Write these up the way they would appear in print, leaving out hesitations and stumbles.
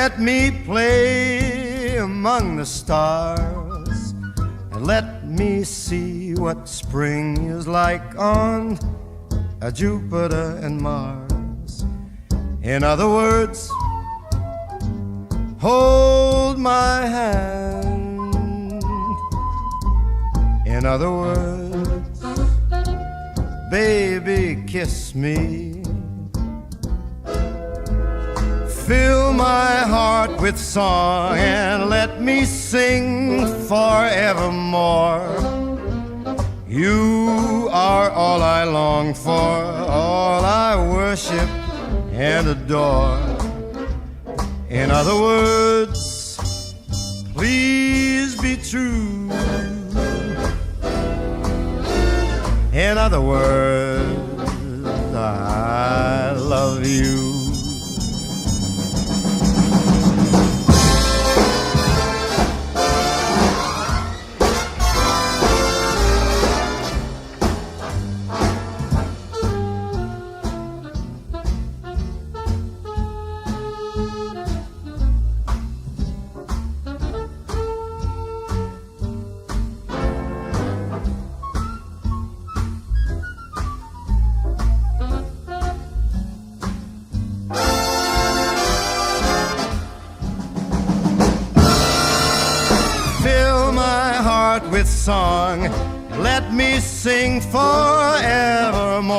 Let me play among the stars, and let me see what spring is like on Jupiter and Mars. In other words, hold my hand. In other words, baby, kiss me. Fill my heart with song and let me sing forevermore. You are all I long for, all I worship and adore. In other words, please be true. In other words, I love you. With song, let me sing forevermore.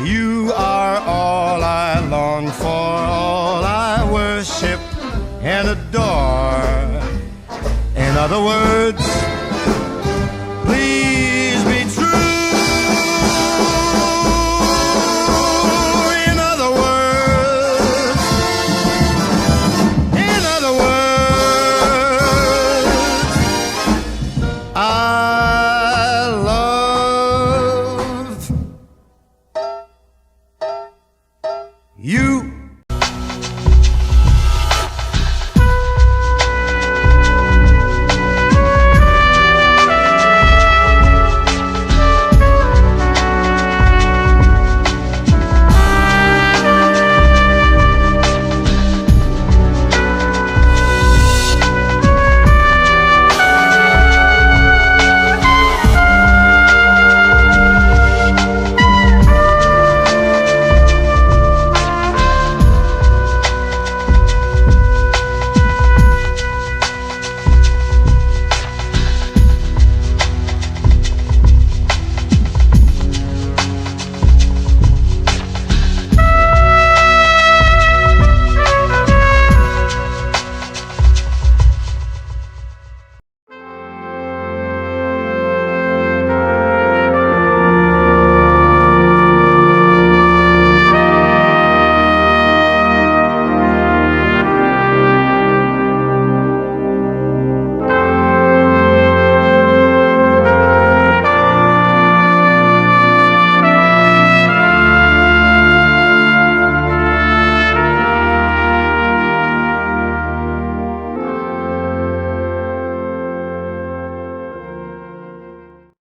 You are all I long for, all I worship and adore. In other words,